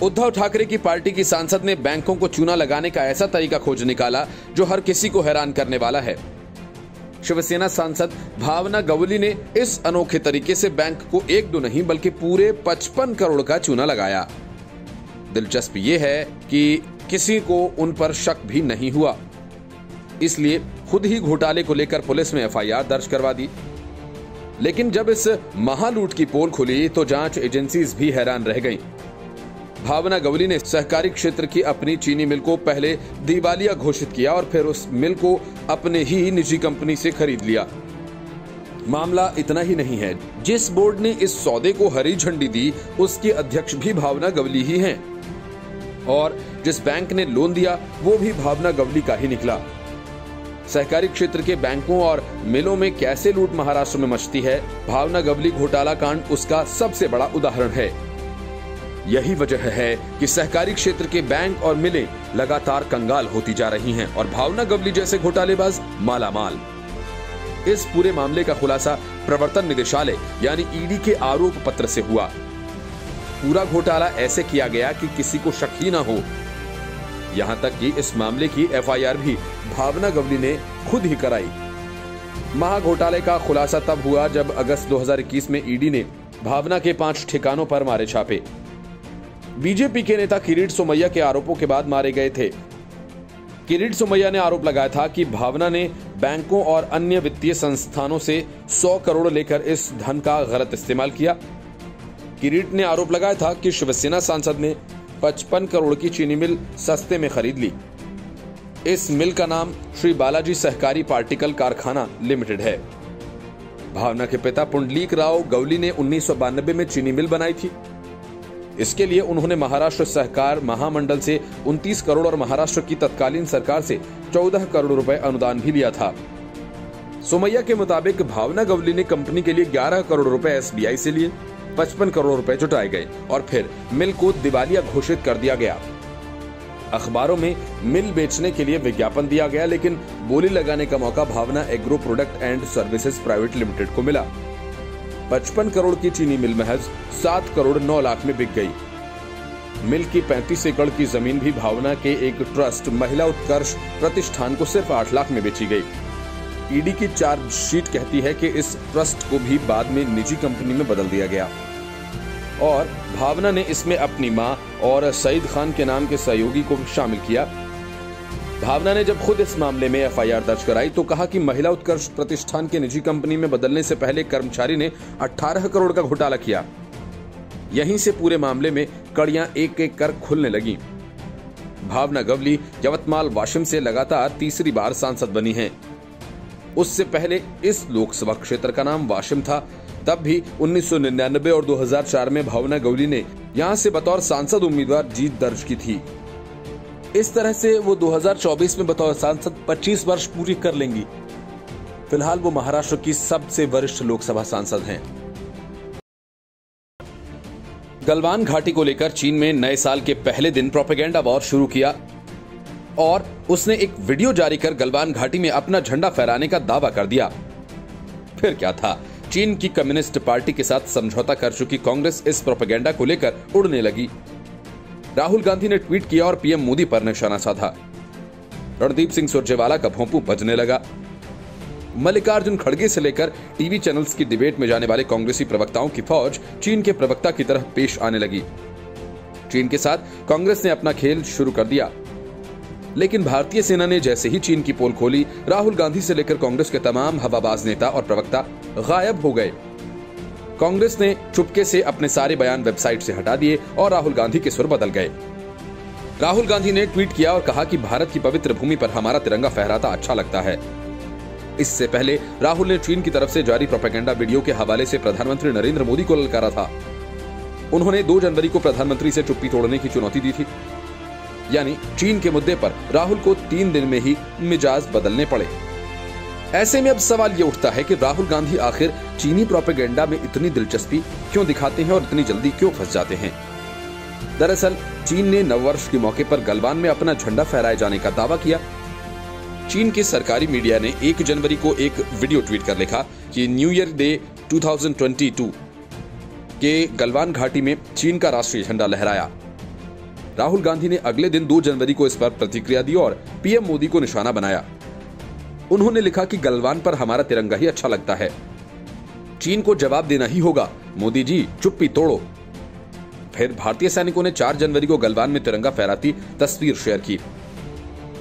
उद्धव ठाकरे की पार्टी की सांसद ने बैंकों को चूना लगाने का ऐसा तरीका खोज निकाला जो हर किसी को हैरान करने वाला है। शिवसेना सांसद भावना गवली ने इस अनोखे तरीके से बैंक को 1-2 नहीं बल्कि पूरे 55 करोड़ का चूना लगाया। दिलचस्प यह है कि किसी को उन पर शक भी नहीं हुआ, इसलिए खुद ही घोटाले को लेकर पुलिस ने एफआईआर दर्ज करवा दी। लेकिन जब इस महालूट की पोल खुली तो जांच एजेंसीज भी हैरान रह गईं। भावना गवली ने सहकारी क्षेत्र की अपनी चीनी मिल को पहले दिवालिया घोषित किया और फिर उस मिल को अपने ही निजी कंपनी से खरीद लिया। मामला इतना ही नहीं है, जिस बोर्ड ने इस सौदे को हरी झंडी दी उसके अध्यक्ष भी भावना गवली ही हैं और जिस बैंक ने लोन दिया वो भी भावना गवली का ही निकला। सहकारी क्षेत्र के बैंकों और मिलों में कैसे लूट महाराष्ट्र में मचती है, भावना गवली घोटाला कांड उसका सबसे बड़ा उदाहरण है। यही वजह है कि सहकारी क्षेत्र के बैंक और मिलें लगातार कंगाल होती जा रही हैं और भावना गवली जैसे घोटालेबाज मालामाल। इस पूरे मामले का खुलासा प्रवर्तन निदेशालय यानी ईडी के आरोप पत्र से हुआ। पूरा घोटाला ऐसे किया गया कि किसी को शक ही ना हो। यहां तक कि इस मामले की एफआईआर भी भावना गवली ने खुद ही कराई। महाघोटाले का खुलासा तब हुआ जब अगस्त 2021 में ईडी ने भावना के 5 ठिकानों पर मारे छापे। बीजेपी के नेता किरीट सोमैया के आरोपों के बाद मारे गए थे। किरीट सोमैया ने आरोप लगाया था कि भावना ने बैंकों और अन्य वित्तीय संस्थानों से 100 करोड़ लेकर इस धन का गलत इस्तेमाल किया। किरीट ने आरोप लगाया था कि शिवसेना सांसद ने 55 करोड़ की चीनी मिल सस्ते में खरीद ली। इस मिल का नाम श्री बालाजी सहकारी पार्टिकल कारखाना लिमिटेड है। भावना के पिता पुंडलीक राव गवली ने 1992 में चीनी मिल बनाई थी। इसके लिए उन्होंने महाराष्ट्र सहकार महामंडल से 29 करोड़ और महाराष्ट्र की तत्कालीन सरकार से 14 करोड़ रुपए अनुदान भी लिया था। सोमैया के मुताबिक भावना गवली ने कंपनी के लिए 11 करोड़ रुपए एसबीआई से लिए, 55 करोड़ रुपए जुटाए गए और फिर मिल को दिवालिया घोषित कर दिया गया। अखबारों में मिल बेचने के लिए विज्ञापन दिया गया, लेकिन बोली लगाने का मौका Bhavna agro product and services private limited को मिला। 55 करोड़ की चीनी मिल महज 7 करोड़ 9 लाख में बिक गई। मिल की 35 एकड़ की जमीन भी भावना के एक ट्रस्ट महिला उत्कर्ष प्रतिष्ठान को सिर्फ 8 लाख में बेची गई। ईडी की चार्जशीट कहती है कि इस ट्रस्ट को भी बाद में निजी कंपनी में बदल दिया गया और भावना ने इसमें अपनी मां और सईद खान के नाम के सहयोगी को शामिल किया। भावना ने जब खुद इस मामले में एफआईआर दर्ज कराई तो कहा कि महिला उत्कर्ष प्रतिष्ठान के निजी कंपनी में बदलने से पहले कर्मचारी ने 18 करोड़ का घोटाला किया। यहीं से पूरे मामले में कड़ियां एक एक कर खुलने लगी। भावना गवली यवतमाल वाशिम से लगातार तीसरी बार सांसद बनी हैं। उससे पहले इस लोकसभा क्षेत्र का नाम वाशिम था। तब भी 1999 और 2004 में भावना गवली ने यहां से बतौर सांसद उम्मीदवार जीत दर्ज की थी। इस तरह से वो 2024 में बतौर सांसद 25 वर्ष पूरी कर लेंगी। फिलहाल वो महाराष्ट्र की सबसे वरिष्ठ लोकसभा सांसद हैं। गलवान घाटी को लेकर चीन में नए साल के पहले दिन प्रोपेगेंडा वॉर शुरू किया और उसने एक वीडियो जारी कर गलवान घाटी में अपना झंडा फहराने का दावा कर दिया। फिर क्या था, चीन की कम्युनिस्ट पार्टी के साथ समझौता कर चुकी कांग्रेस इस प्रोपेगेंडा को लेकर उड़ने लगी। राहुल गांधी ने ट्वीट किया और पीएम मोदी पर निशाना साधा। रणदीप सिंह सुरजेवाला का भोंपू बजने लगा। मल्लिकार्जुन खड़गे से लेकर टीवी चैनल्स की डिबेट में जाने वाले कांग्रेसी प्रवक्ताओं की फौज चीन के प्रवक्ता की तरह पेश आने लगी। चीन के साथ कांग्रेस ने अपना खेल शुरू कर दिया, लेकिन भारतीय सेना ने जैसे ही चीन की पोल खोली, राहुल गांधी से लेकर कांग्रेस के तमाम हवाबाज नेता और प्रवक्ता गायब हो गए। कांग्रेस ने चुपके से अपने सारे बयान वेबसाइट से हटा दिए और राहुल गांधी के सुर बदल गए। राहुल गांधी ने ट्वीट किया और कहा कि भारत की पवित्र भूमि पर हमारा तिरंगा फहराता अच्छा लगता है। इससे पहले राहुल ने चीन की तरफ से जारी प्रोपेगेंडा वीडियो के हवाले से प्रधानमंत्री नरेंद्र मोदी को ललकारा था। उन्होंने 2 जनवरी को प्रधानमंत्री से चुप्पी तोड़ने की चुनौती दी थी। यानी चीन के मुद्दे पर राहुल को 3 दिन में ही मिजाज बदलने पड़े। ऐसे में अब सवाल ये उठता है कि राहुल गांधी आखिर चीनी प्रोपेगेंडा में इतनी दिलचस्पी क्यों दिखाते हैं और इतनी जल्दी क्यों फंस जाते हैं। दरअसल चीन ने नववर्ष के मौके पर गलवान में अपना झंडा फहराए जाने का दावा किया। चीन के सरकारी मीडिया ने 1 जनवरी को एक वीडियो ट्वीट कर लिखा कि न्यू ईयर डे 2022 के गलवान घाटी में चीन का राष्ट्रीय झंडा लहराया। राहुल गांधी ने अगले दिन 2 जनवरी को इस पर प्रतिक्रिया दी और पीएम मोदी को निशाना बनाया। उन्होंने लिखा कि गलवान पर हमारा तिरंगा ही अच्छा लगता है, चीन को जवाब देना ही होगा, मोदी जी चुप्पी तोड़ो। फिर भारतीय सैनिकों ने 4 जनवरी को गलवान में तिरंगा फहराती तस्वीर शेयर की।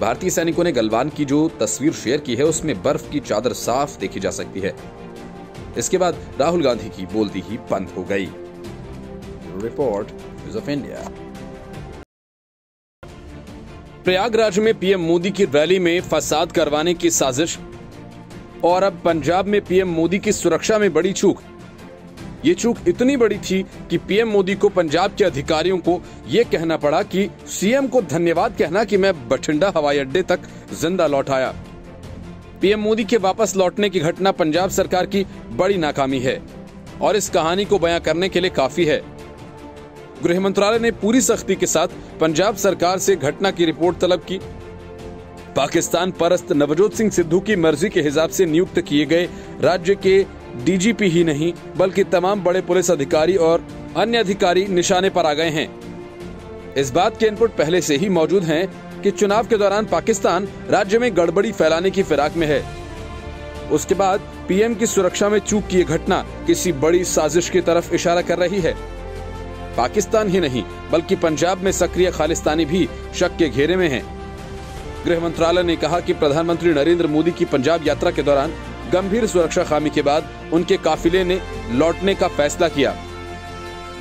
भारतीय सैनिकों ने गलवान की जो तस्वीर शेयर की है उसमें बर्फ की चादर साफ देखी जा सकती है। इसके बाद राहुल गांधी की बोलती ही बंद हो गई। Report news of India. Prayagraj में पीएम मोदी की रैली में फसाद करवाने की साजिश और अब पंजाब में पीएम मोदी की सुरक्षा में बड़ी चूक। ये चूक इतनी बड़ी थी कि पीएम मोदी को पंजाब के अधिकारियों को यह कहना पड़ा कि सीएम को धन्यवाद कहना कि मैं बठिंडा हवाई अड्डे तक जिंदा लौट आया। पीएम मोदी के वापस लौटने की घटना पंजाब सरकार की बड़ी नाकामी है और इस कहानी को बयां करने के लिए काफी है। गृह मंत्रालय ने पूरी सख्ती के साथ पंजाब सरकार से घटना की रिपोर्ट तलब की। पाकिस्तान परस्त नवजोत सिंह सिद्धू की मर्जी के हिसाब से नियुक्त किए गए राज्य के डीजीपी ही नहीं बल्कि तमाम बड़े पुलिस अधिकारी और अन्य अधिकारी निशाने पर आ गए हैं। इस बात के इनपुट पहले से ही मौजूद हैं कि चुनाव के दौरान पाकिस्तान राज्य में गड़बड़ी फैलाने की फिराक में है। उसके बाद पीएम की सुरक्षा में चूक की घटना किसी बड़ी साजिश की तरफ इशारा कर रही है। पाकिस्तान ही नहीं बल्कि पंजाब में सक्रिय खालिस्तानी भी शक के घेरे में हैं। गृह मंत्रालय ने कहा कि प्रधानमंत्री नरेंद्र मोदी की पंजाब यात्रा के दौरान गंभीर सुरक्षा खामी के बाद उनके काफिले ने लौटने का फैसला किया।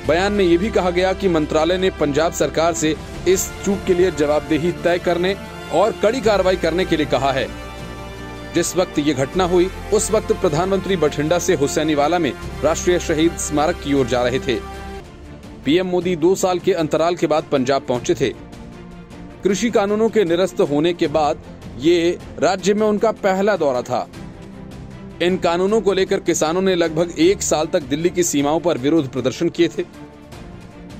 बयान में यह भी कहा गया कि मंत्रालय ने पंजाब सरकार से इस चूक के लिए जवाबदेही तय करने और कड़ी कार्रवाई करने के लिए कहा है। जिस वक्त ये घटना हुई उस वक्त प्रधानमंत्री बठिंडा से हुसैनीवाला में राष्ट्रीय शहीद स्मारक की ओर जा रहे थे। पीएम मोदी 2 साल के अंतराल के बाद पंजाब पहुंचे थे। कृषि कानूनों के निरस्त होने के बाद ये राज्य में उनका पहला दौरा था। इन कानूनों को लेकर किसानों ने लगभग 1 साल तक दिल्ली की सीमाओं पर विरोध प्रदर्शन किए थे।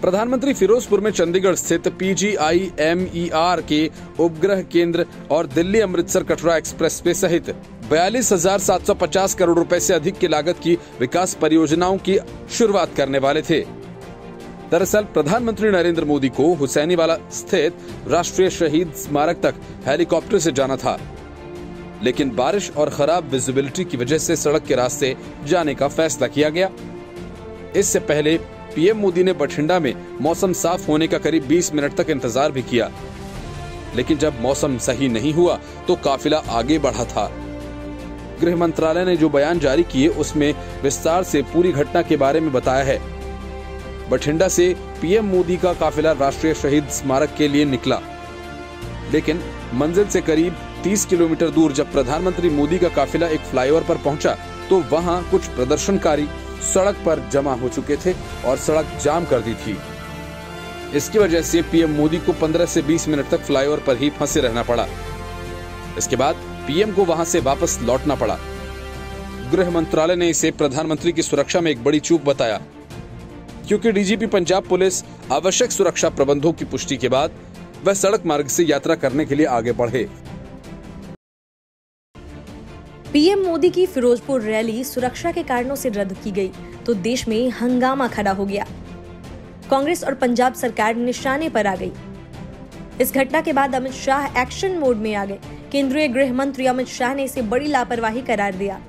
प्रधानमंत्री फिरोजपुर में चंडीगढ़ स्थित PGIMER के उपग्रह केंद्र और दिल्ली अमृतसर कटरा एक्सप्रेसवे सहित 42,750 करोड़ रुपए से अधिक की लागत की विकास परियोजनाओं की शुरुआत करने वाले थे। दरअसल प्रधानमंत्री नरेंद्र मोदी को हुसैनीवाला स्थित राष्ट्रीय शहीद स्मारक तक हेलीकॉप्टर से जाना था, लेकिन बारिश और खराब विजिबिलिटी की वजह से सड़क के रास्ते जाने का फैसला किया गया। इससे पहले पीएम मोदी ने बठिंडा में मौसम साफ होने का करीब 20 मिनट तक इंतजार भी किया, लेकिन जब मौसम सही नहीं हुआ तो काफिला आगे बढ़ा था। गृह मंत्रालय ने जो बयान जारी किए उसमें विस्तार से पूरी घटना के बारे में बताया है। बठिंडा से पीएम मोदी का काफिला राष्ट्रीय शहीद स्मारक के लिए निकला, लेकिन मंजिल से करीब 30 किलोमीटर दूर जब प्रधानमंत्री मोदी का काफिला एक फ्लाईओवर पर पहुंचा तो वहां कुछ प्रदर्शनकारी सड़क पर जमा हो चुके थे और सड़क जाम कर दी थी। इसकी वजह से पीएम मोदी को 15 से 20 मिनट तक फ्लाईओवर पर ही फंसे रहना पड़ा। इसके बाद पीएम को वहां से वापस लौटना पड़ा। गृह मंत्रालय ने इसे प्रधानमंत्री की सुरक्षा में एक बड़ी चूक बताया, क्योंकि डीजीपी पंजाब पुलिस आवश्यक सुरक्षा प्रबंधों की पुष्टि के बाद वह सड़क मार्ग से यात्रा करने के लिए आगे बढ़े। पीएम मोदी की फिरोजपुर रैली सुरक्षा के कारणों से रद्द की गई तो देश में हंगामा खड़ा हो गया। कांग्रेस और पंजाब सरकार निशाने पर आ गई। इस घटना के बाद अमित शाह एक्शन मोड में आ गए। केंद्रीय गृह मंत्री अमित शाह ने इसे बड़ी लापरवाही करार दिया।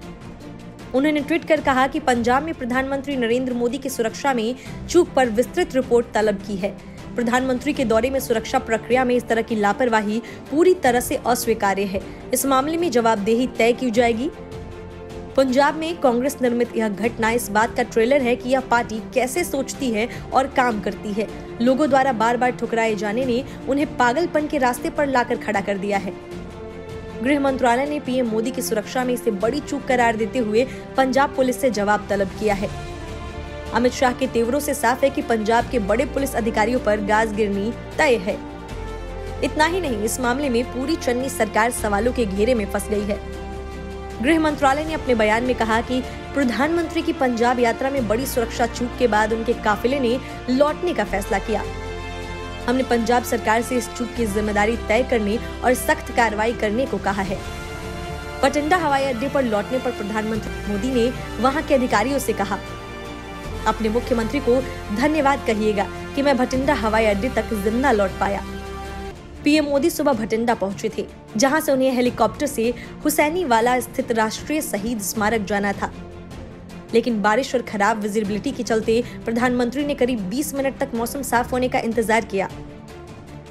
उन्होंने ट्वीट कर कहा कि पंजाब में प्रधानमंत्री नरेंद्र मोदी की सुरक्षा में चूक पर विस्तृत रिपोर्ट तलब की है। प्रधानमंत्री के दौरे में सुरक्षा प्रक्रिया में इस तरह की लापरवाही पूरी तरह से अस्वीकार्य है। इस मामले में जवाबदेही तय की जाएगी। पंजाब में कांग्रेस निर्मित यह घटना इस बात का ट्रेलर है कि यह पार्टी कैसे सोचती है और काम करती है। लोगों द्वारा बार बार ठुकराए जाने ने उन्हें पागलपन के रास्ते पर लाकर खड़ा कर दिया है। गृह मंत्रालय ने पीएम मोदी की सुरक्षा में इसे बड़ी चूक करार देते हुए पंजाब पुलिस से जवाब तलब किया है। अमित शाह के तेवरों से साफ है कि पंजाब के बड़े पुलिस अधिकारियों पर गाज गिरनी तय है। इतना ही नहीं, इस मामले में पूरी चन्नी सरकार सवालों के घेरे में फंस गई है। गृह मंत्रालय ने अपने बयान में कहा कि प्रधानमंत्री की पंजाब यात्रा में बड़ी सुरक्षा चूक के बाद उनके काफिले ने लौटने का फैसला किया। हमने पंजाब सरकार से इस चूक की जिम्मेदारी तय करने और सख्त कार्रवाई करने को कहा है। बठिंडा हवाई अड्डे पर लौटने पर प्रधानमंत्री मोदी ने वहां के अधिकारियों से कहा, अपने मुख्यमंत्री को धन्यवाद कहिएगा कि मैं भटिंडा हवाई अड्डे तक जिंदा लौट पाया। पीएम मोदी सुबह भटिंडा पहुंचे थे, जहां से उन्हें हेलीकॉप्टर से हुसैनीवाला स्थित राष्ट्रीय शहीद स्मारक जाना था। लेकिन बारिश और खराब विजिबिलिटी के चलते प्रधानमंत्री ने करीब 20 मिनट तक मौसम साफ होने का इंतजार किया।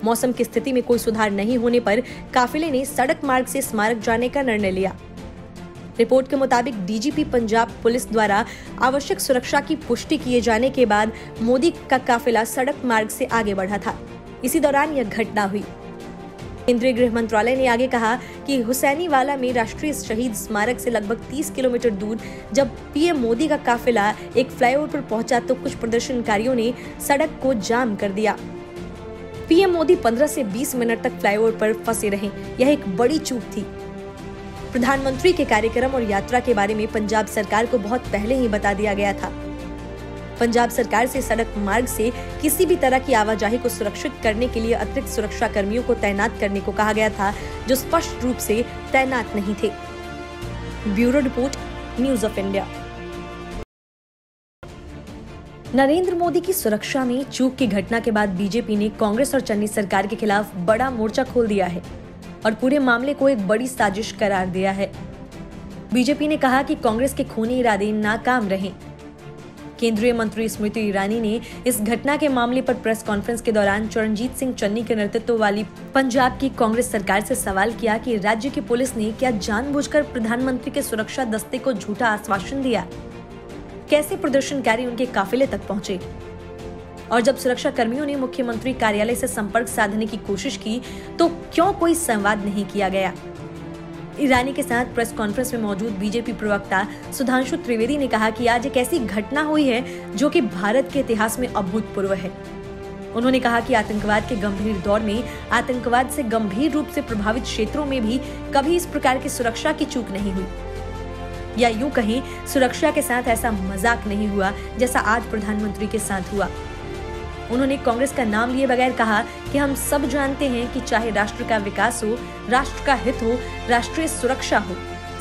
मौसम की स्थिति में कोई सुधार नहीं होने पर काफिले ने सड़क मार्ग से स्मारक जाने का निर्णय लिया। रिपोर्ट के मुताबिक डीजीपी पंजाब पुलिस द्वारा आवश्यक सुरक्षा की पुष्टि किए जाने के बाद मोदी का काफिला सड़क मार्ग से आगे बढ़ा था। इसी दौरान यह घटना हुई। केंद्रीय गृह मंत्रालय ने आगे कहा कि हुसैनीवाला में राष्ट्रीय शहीद स्मारक से लगभग 30 किलोमीटर दूर जब पीएम मोदी का काफिला एक फ्लाईओवर पर पहुंचा तो कुछ प्रदर्शनकारियों ने सड़क को जाम कर दिया। पीएम मोदी 15 से 20 मिनट तक फ्लाईओवर पर फंसे रहे। यह एक बड़ी चूक थी। प्रधानमंत्री के कार्यक्रम और यात्रा के बारे में पंजाब सरकार को बहुत पहले ही बता दिया गया था। पंजाब सरकार से सड़क मार्ग से किसी भी तरह की आवाजाही को सुरक्षित करने के लिए अतिरिक्त सुरक्षा कर्मियों को तैनात करने को कहा गया था, जो स्पष्ट रूप से तैनात नहीं थे। Bureau report, news of India. Narendra Modi की सुरक्षा में चूक की घटना के बाद बीजेपी ने कांग्रेस और चन्नी सरकार के खिलाफ बड़ा मोर्चा खोल दिया है और पूरे मामले को एक बड़ी साजिश करार दिया है। बीजेपी ने कहा कि कांग्रेस के खूनी इरादे नाकाम रहे। केंद्रीय मंत्री स्मृति ईरानी ने इस घटना के मामले पर प्रेस कॉन्फ्रेंस के दौरान चरणजीत सिंह चन्नी के नेतृत्व वाली पंजाब की कांग्रेस सरकार से सवाल किया कि राज्य की पुलिस ने क्या जानबूझकर प्रधानमंत्री के सुरक्षा दस्ते को झूठा आश्वासन दिया? कैसे प्रदर्शनकारी उनके काफिले तक पहुंचे? और जब सुरक्षा कर्मियों ने मुख्यमंत्री कार्यालय से संपर्क साधने की कोशिश की तो क्यों कोई संवाद नहीं किया गया? ईरानी के साथ प्रेस कॉन्फ्रेंस में मौजूद बीजेपी प्रवक्ता सुधांशु त्रिवेदी ने कहा कि आज एक ऐसी घटना हुई है जो कि भारत के इतिहास में अभूतपूर्व है। उन्होंने कहा कि आतंकवाद के गंभीर दौर में आतंकवाद से गंभीर रूप से प्रभावित क्षेत्रों में भी कभी इस प्रकार की सुरक्षा की चूक नहीं हुई, या यूं कहें सुरक्षा के साथ ऐसा मजाक नहीं हुआ जैसा आज प्रधानमंत्री के साथ हुआ। उन्होंने कांग्रेस का नाम लिए बगैर कहा कि हम सब जानते हैं कि चाहे राष्ट्र का विकास हो, राष्ट्र का हित हो, राष्ट्रीय सुरक्षा हो,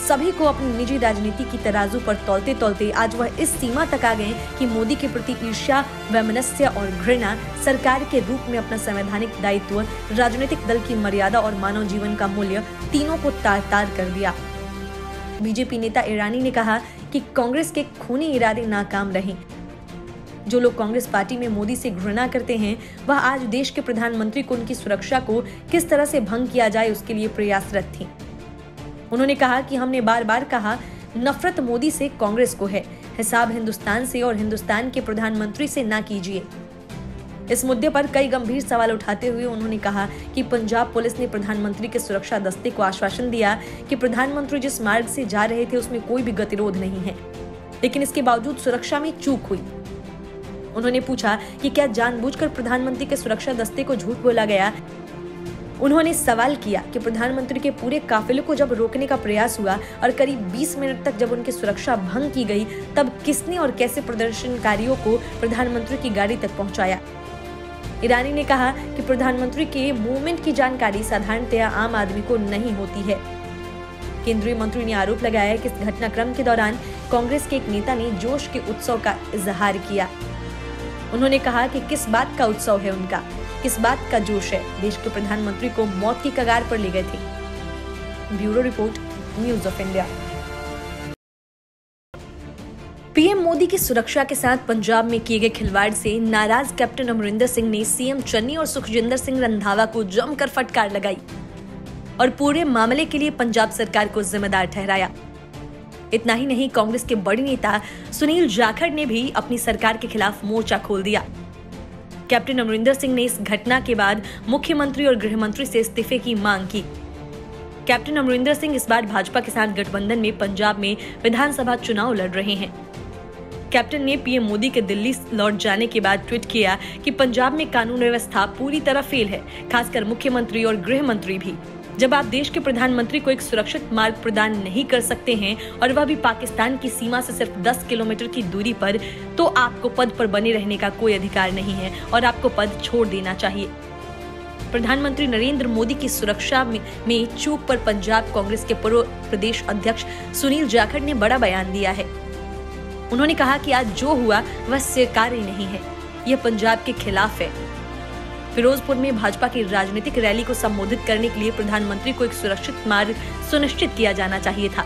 सभी को अपनी निजी राजनीति की तराजू पर तौलते तौलते आज वह इस सीमा तक आ गए कि मोदी के प्रति ईर्ष्या, वैमनस्य और घृणा सरकार के रूप में अपना संवैधानिक दायित्व, राजनीतिक दल की मर्यादा और मानव जीवन का मूल्य तीनों को तार-तार कर दिया। बीजेपी नेता ईरानी ने कहा कि कांग्रेस के खूनी इरादे नाकाम रहे। जो लोग कांग्रेस पार्टी में मोदी से घृणा करते हैं वह आज देश के प्रधानमंत्री को उनकी सुरक्षा को किस तरह से भंग किया जाए उसके लिए प्रयासरत थे। उन्होंने कहा कि हमने बार बार कहा नफरत मोदी से कांग्रेस को है, हिसाब हिंदुस्तान से और हिंदुस्तान के प्रधानमंत्री से ना कीजिए। इस मुद्दे पर कई गंभीर सवाल उठाते हुए उन्होंने कहा कि पंजाब पुलिस ने प्रधानमंत्री के सुरक्षा दस्ते को आश्वासन दिया कि प्रधानमंत्री जिस मार्ग से जा रहे थे उसमें कोई भी गतिरोध नहीं है, लेकिन इसके बावजूद सुरक्षा में चूक हुई। उन्होंने पूछा कि क्या जानबूझकर प्रधानमंत्री के सुरक्षा दस्ते को झूठ बोला गया? उन्होंने सवाल किया कि प्रधानमंत्री के पूरे काफिले को जब रोकने का प्रयास हुआ और करीब 20 मिनट तक जब उनकी सुरक्षा भंग की गई तब किसने और कैसे प्रदर्शनकारियों को प्रधानमंत्री की गाड़ी तक पहुंचाया? ईरानी ने कहा कि प्रधानमंत्री के मूवमेंट की जानकारी साधारणतया आम आदमी को नहीं होती है। केंद्रीय मंत्री ने आरोप लगाया कि इस घटनाक्रम के दौरान कांग्रेस के एक नेता ने जोश के उत्सव का इजहार किया। उन्होंने कहा कि किस बात का उत्सव है उनका, किस बात का जोश है? देश के प्रधानमंत्री को मौत की कगार पर ले गए थे। Bureau report, news of India. PM Modi की सुरक्षा के साथ पंजाब में किए गए खिलवाड़ से नाराज कैप्टन अमरिंदर सिंह ने सीएम चन्नी और सुखजिंदर सिंह रंधावा को जमकर फटकार लगाई और पूरे मामले के लिए पंजाब सरकार को जिम्मेदार ठहराया। इतना ही नहीं, कांग्रेस के बड़े नेता सुनील जाखड़ ने भी अपनी सरकार के खिलाफ मोर्चा खोल दिया। कैप्टन अमरिंदर सिंह ने इस घटना के बाद मुख्यमंत्री और गृह मंत्री से इस्तीफे की मांग की। कैप्टन अमरिंदर सिंह इस बार भाजपा के साथ गठबंधन में पंजाब में विधानसभा चुनाव लड़ रहे हैं। कैप्टन ने पीएम मोदी के दिल्ली लौट जाने के बाद ट्वीट किया कि पंजाब में कानून व्यवस्था पूरी तरह फेल है, खासकर मुख्यमंत्री और गृह मंत्री भी। जब आप देश के प्रधानमंत्री को एक सुरक्षित मार्ग प्रदान नहीं कर सकते हैं और वह भी पाकिस्तान की सीमा से सिर्फ 10 किलोमीटर की दूरी पर, तो आपको पद पर बने रहने का कोई अधिकार नहीं है और आपको पद छोड़ देना चाहिए। प्रधानमंत्री नरेंद्र मोदी की सुरक्षा में चूक पर पंजाब कांग्रेस के पूर्व प्रदेश अध्यक्ष सुनील जाखड़ ने बड़ा बयान दिया है। उन्होंने कहा कि आज जो हुआ वह स्वीकार्य नहीं है। यह पंजाब के खिलाफ है। फिरोजपुर में भाजपा की राजनीतिक रैली को संबोधित करने के लिए प्रधानमंत्री को एक सुरक्षित मार्ग सुनिश्चित किया जाना चाहिए था।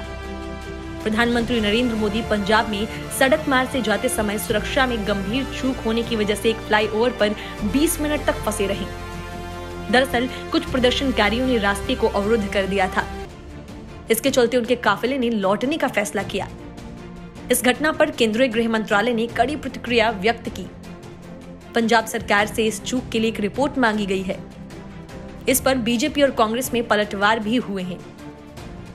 प्रधानमंत्री नरेंद्र मोदी पंजाब में सड़क मार्ग से जाते समय सुरक्षा में गंभीर चूक होने की वजह से एक फ्लाईओवर पर 20 मिनट तक फंसे रहे। दरअसल कुछ प्रदर्शनकारियों ने रास्ते को अवरुद्ध कर दिया था। इसके चलते उनके काफिले ने लौटने का फैसला किया। इस घटना पर केंद्रीय गृह मंत्रालय ने कड़ी प्रतिक्रिया व्यक्त की। पंजाब सरकार से इस चूक के लिए एक रिपोर्ट मांगी गई है। इस पर बीजेपी और कांग्रेस में पलटवार भी हुए हैं।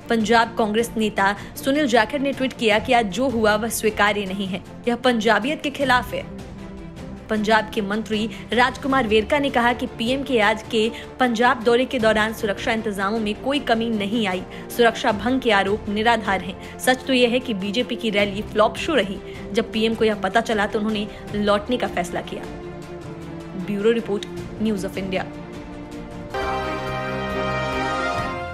पंजाब कांग्रेस नेता सुनील जाखड़ ने ट्वीट किया कि आज जो हुआ वह स्वीकार्य नहीं है, यह पंजाबियत के खिलाफ है। पंजाब के मंत्री राजकुमार वेरका ने कहा कि पीएम के आज के पंजाब दौरे के दौरान सुरक्षा इंतजामों में कोई कमी नहीं आई। सुरक्षा भंग के आरोप निराधार हैं। सच तो यह है कि बीजेपी की रैली फ्लॉप शो रही। जब पीएम को यह पता चला तो उन्होंने लौटने का फैसला किया। Bureau report, news of India.